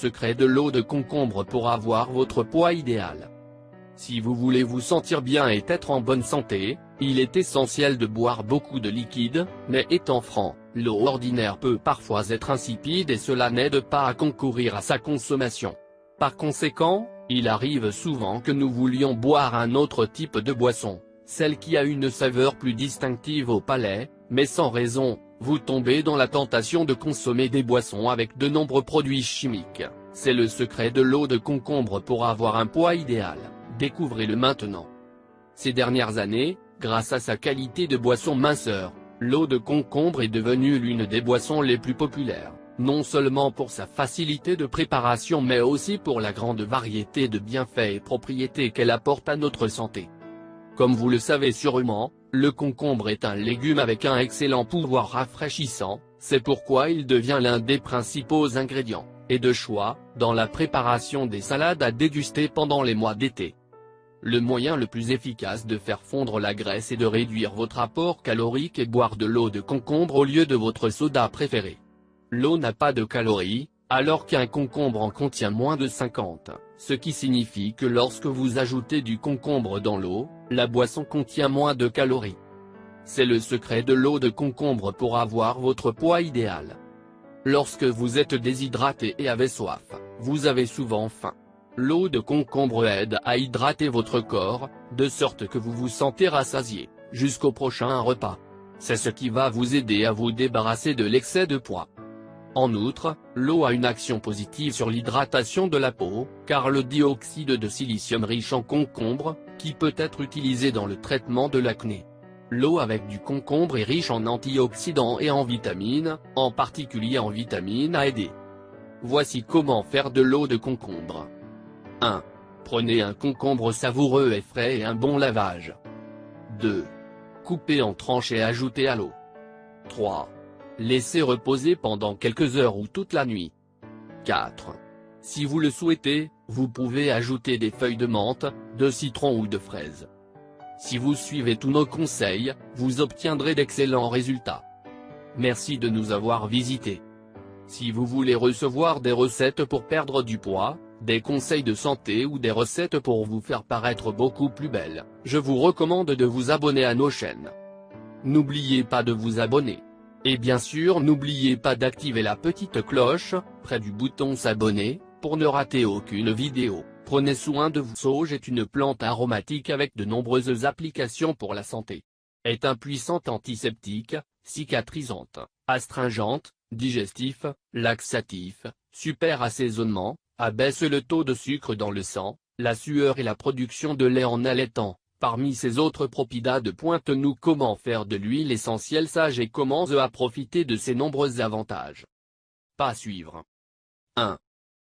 secret de l'eau de concombre pour avoir votre poids idéal. Si vous voulez vous sentir bien et être en bonne santé, il est essentiel de boire beaucoup de liquide, mais étant franc, l'eau ordinaire peut parfois être insipide et cela n'aide pas à concourir à sa consommation. Par conséquent, il arrive souvent que nous voulions boire un autre type de boisson, celle qui a une saveur plus distinctive au palais, mais sans raison, vous tombez dans la tentation de consommer des boissons avec de nombreux produits chimiques. C'est le secret de l'eau de concombre pour avoir un poids idéal. Découvrez-le maintenant. Ces dernières années, grâce à sa qualité de boisson minceur, l'eau de concombre est devenue l'une des boissons les plus populaires, non seulement pour sa facilité de préparation mais aussi pour la grande variété de bienfaits et propriétés qu'elle apporte à notre santé. Comme vous le savez sûrement, le concombre est un légume avec un excellent pouvoir rafraîchissant, c'est pourquoi il devient l'un des principaux ingrédients, et de choix, dans la préparation des salades à déguster pendant les mois d'été. Le moyen le plus efficace de faire fondre la graisse est de réduire votre apport calorique et boire de l'eau de concombre au lieu de votre soda préféré. L'eau n'a pas de calories, alors qu'un concombre en contient moins de 50, ce qui signifie que lorsque vous ajoutez du concombre dans l'eau, la boisson contient moins de calories. C'est le secret de l'eau de concombre pour avoir votre poids idéal. Lorsque vous êtes déshydraté et avez soif, vous avez souvent faim. L'eau de concombre aide à hydrater votre corps, de sorte que vous vous sentez rassasié, jusqu'au prochain repas. C'est ce qui va vous aider à vous débarrasser de l'excès de poids. En outre, l'eau a une action positive sur l'hydratation de la peau, car le dioxyde de silicium riche en concombre, qui peut être utilisé dans le traitement de l'acné. L'eau avec du concombre est riche en antioxydants et en vitamines, en particulier en vitamine A et D. Voici comment faire de l'eau de concombre. 1. Prenez un concombre savoureux et frais et un bon lavage. 2. Coupez en tranches et ajoutez à l'eau. 3. Laissez reposer pendant quelques heures ou toute la nuit. 4. Si vous le souhaitez, vous pouvez ajouter des feuilles de menthe, de citron ou de fraise. Si vous suivez tous nos conseils, vous obtiendrez d'excellents résultats. Merci de nous avoir visités. Si vous voulez recevoir des recettes pour perdre du poids, des conseils de santé ou des recettes pour vous faire paraître beaucoup plus belle, je vous recommande de vous abonner à nos chaînes. N'oubliez pas de vous abonner. Et bien sûr n'oubliez pas d'activer la petite cloche, près du bouton s'abonner, pour ne rater aucune vidéo. Prenez soin de vous. Sauge est une plante aromatique avec de nombreuses applications pour la santé. Est un puissant antiseptique, cicatrisante, astringente, digestif, laxatif, super assaisonnement, abaisse le taux de sucre dans le sang, la sueur et la production de lait en allaitant. Parmi ces autres propriétés de pointe-nous comment faire de l'huile essentielle sage et comment profiter de ses nombreux avantages. Pas à suivre. 1.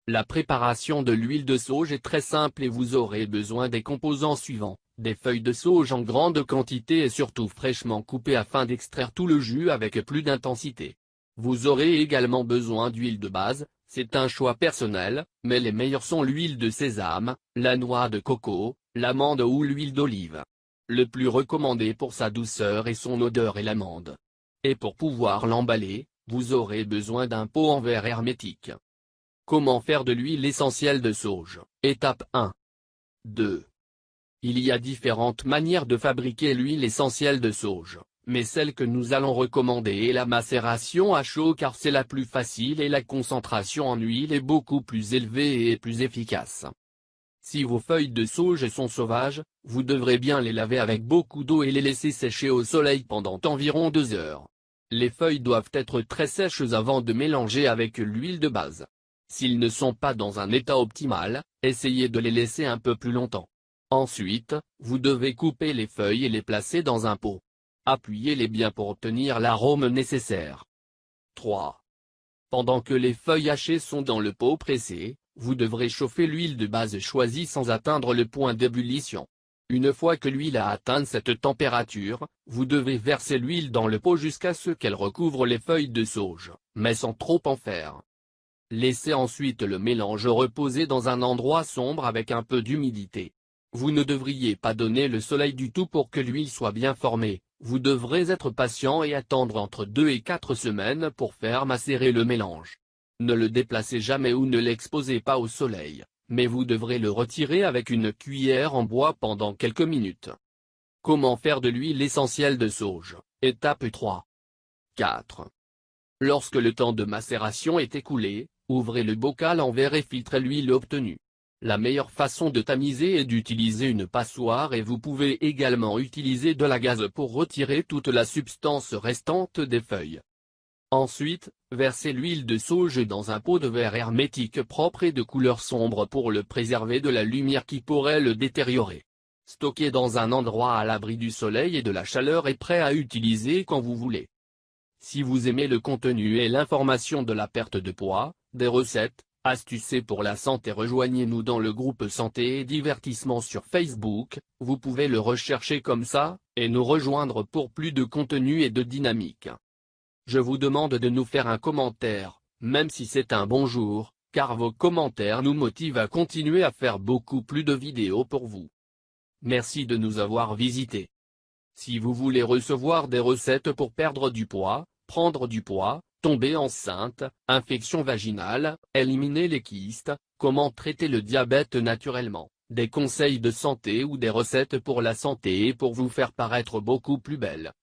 La préparation de l'huile de sauge est très simple et vous aurez besoin des composants suivants, des feuilles de sauge en grande quantité et surtout fraîchement coupées afin d'extraire tout le jus avec plus d'intensité. Vous aurez également besoin d'huile de base, c'est un choix personnel, mais les meilleures sont l'huile de sésame, la noix de coco, l'amande ou l'huile d'olive. Le plus recommandé pour sa douceur et son odeur est l'amande. Et pour pouvoir l'emballer, vous aurez besoin d'un pot en verre hermétique. Comment faire de l'huile essentielle de sauge? Étape 1. 2. Il y a différentes manières de fabriquer l'huile essentielle de sauge, mais celle que nous allons recommander est la macération à chaud car c'est la plus facile et la concentration en huile est beaucoup plus élevée et plus efficace. Si vos feuilles de sauge sont sauvages, vous devrez bien les laver avec beaucoup d'eau et les laisser sécher au soleil pendant environ 2 heures. Les feuilles doivent être très sèches avant de mélanger avec l'huile de base. S'ils ne sont pas dans un état optimal, essayez de les laisser un peu plus longtemps. Ensuite, vous devez couper les feuilles et les placer dans un pot. Appuyez-les bien pour obtenir l'arôme nécessaire. 3. Pendant que les feuilles hachées sont dans le pot pressé, vous devrez chauffer l'huile de base choisie sans atteindre le point d'ébullition. Une fois que l'huile a atteint cette température, vous devez verser l'huile dans le pot jusqu'à ce qu'elle recouvre les feuilles de sauge, mais sans trop en faire. Laissez ensuite le mélange reposer dans un endroit sombre avec un peu d'humidité. Vous ne devriez pas donner le soleil du tout pour que l'huile soit bien formée, vous devrez être patient et attendre entre 2 et 4 semaines pour faire macérer le mélange. Ne le déplacez jamais ou ne l'exposez pas au soleil, mais vous devrez le retirer avec une cuillère en bois pendant quelques minutes. Comment faire de l'huile essentielle de sauge, étape 3. 4. Lorsque le temps de macération est écoulé, ouvrez le bocal en verre et filtrez l'huile obtenue. La meilleure façon de tamiser est d'utiliser une passoire et vous pouvez également utiliser de la gaze pour retirer toute la substance restante des feuilles. Ensuite, versez l'huile de sauge dans un pot de verre hermétique propre et de couleur sombre pour le préserver de la lumière qui pourrait le détériorer. Stocké dans un endroit à l'abri du soleil et de la chaleur et prêt à utiliser quand vous voulez. Si vous aimez le contenu et l'information de la perte de poids, des recettes, astuces pour la santé, rejoignez-nous dans le groupe Santé et Divertissement sur Facebook, vous pouvez le rechercher comme ça, et nous rejoindre pour plus de contenu et de dynamique. Je vous demande de nous faire un commentaire, même si c'est un bonjour, car vos commentaires nous motivent à continuer à faire beaucoup plus de vidéos pour vous. Merci de nous avoir visités. Si vous voulez recevoir des recettes pour perdre du poids, prendre du poids, tomber enceinte, infection vaginale, éliminer les kystes, comment traiter le diabète naturellement, des conseils de santé ou des recettes pour la santé et pour vous faire paraître beaucoup plus belle,